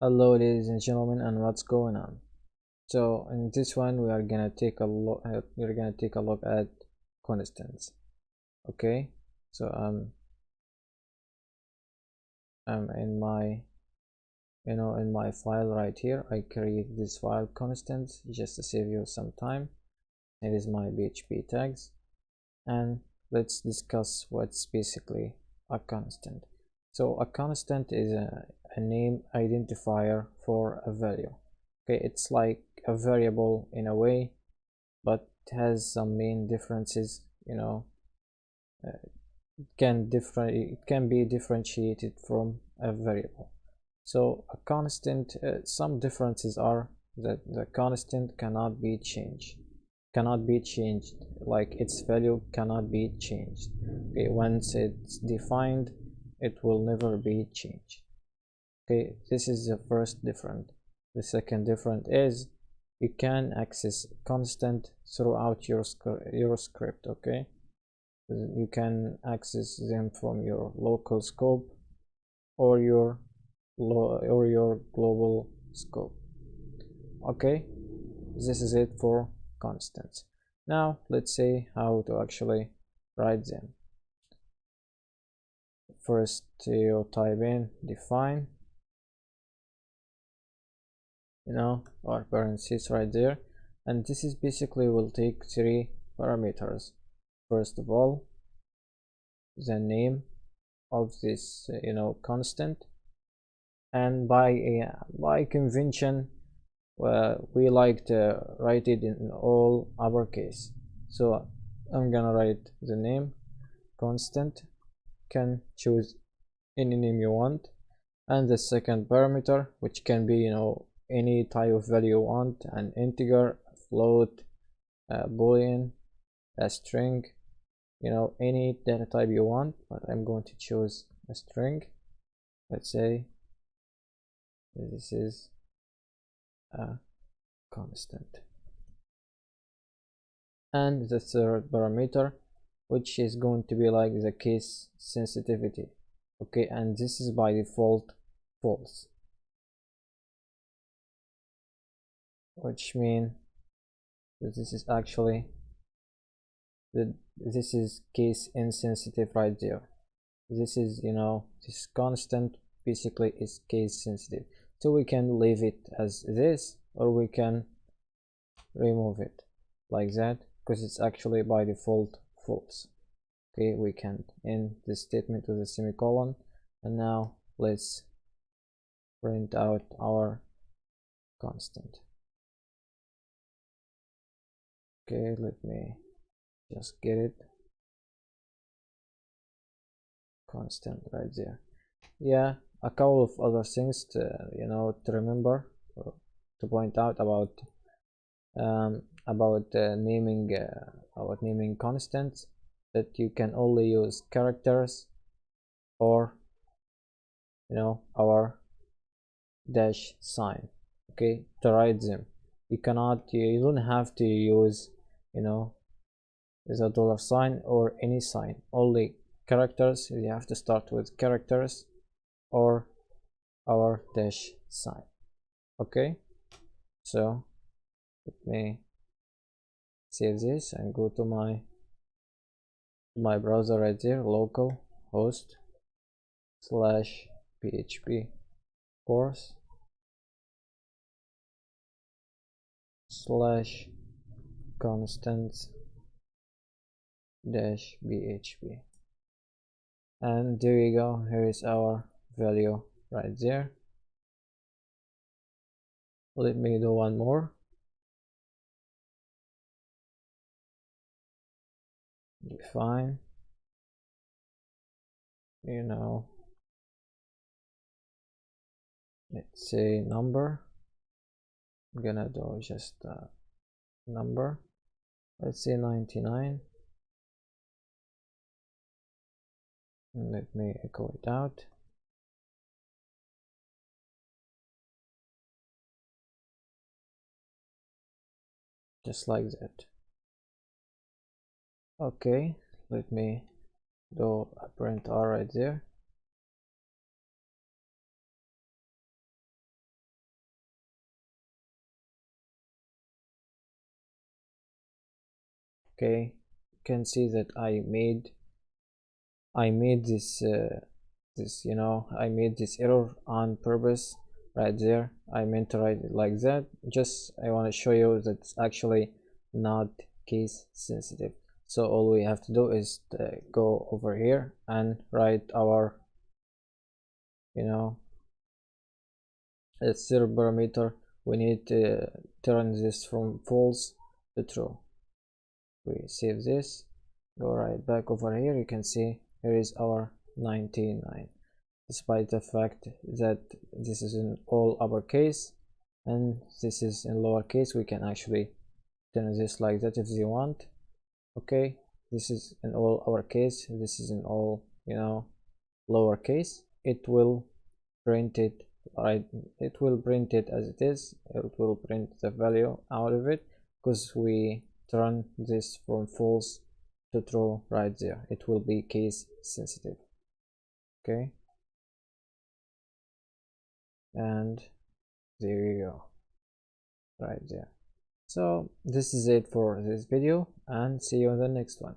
Hello ladies and gentlemen, and what's going on? So in this one we are gonna take a look at constants. Okay, so I'm in my in my file right here. I create this file constants just to save you some time. It is my PHP tags, and let's discuss what's basically a constant. So a constant is a name identifier for a value. Okay, it's like a variable in a way, but it has some main differences. It can be differentiated from a variable. So a constant, some differences are that the constant cannot be changed, like its value cannot be changed. Okay, once it's defined, it will never be changed. Okay, this is the first difference. The second difference is you can access constant throughout your script. Okay, you can access them from your local scope or your global scope. Okay, this is it for constants. Now let's see how to actually write them. First, you type in define, or parentheses right there, and this is basically will take three parameters. First of all, the name of this constant, and by convention we like to write it in all uppercase. So I'm gonna write the name constant, can choose any name you want, and the second parameter, which can be any type of value you want, an integer, a float, a boolean, a string, any data type you want, but I'm going to choose a string. Let's say this is a constant. And the third parameter, which is going to be like the case sensitivity. Okay, and this is by default false, which means that this is actually this is case insensitive right there. This is this constant basically is case sensitive, so we can leave it as this or we can remove it like that because it's actually by default false. Okay, we can end this statement with a semicolon, and now let's print out our constant. Okay, let me just get it, constant right there. Yeah, a couple of other things to remember, to point out about naming constants, that you can only use characters or our dash sign, okay, to write them. You don't have to use the dollar sign or any sign, only characters. You have to start with characters or our dash sign. Okay, so let me save this and go to my browser right there, local host / php course / constants -php, and there you go. Here is our value right there. Let me do one more. Define, let's say number. I'm gonna do just a number. Let's say 99. And let me echo it out. Just like that. Okay, let me do a print R right there. Okay, you can see that I made this I made this error on purpose right there. I meant to write it like that. Just I want to show you that it's actually not case sensitive. So all we have to do is go over here and write our zero parameter. We need to turn this from false to true. We save this, go right back over here. You can see here is our 99, despite the fact that this is in all uppercase and this is in lowercase. We can actually turn this like that if you want. Okay, this is in all uppercase, this is in all lowercase. It will print it right, it will print it as it is. It will print the value out of it because we turn this from false to true right there. It will be case sensitive. Okay, and there you go right there. So this is it for this video, and see you in the next one.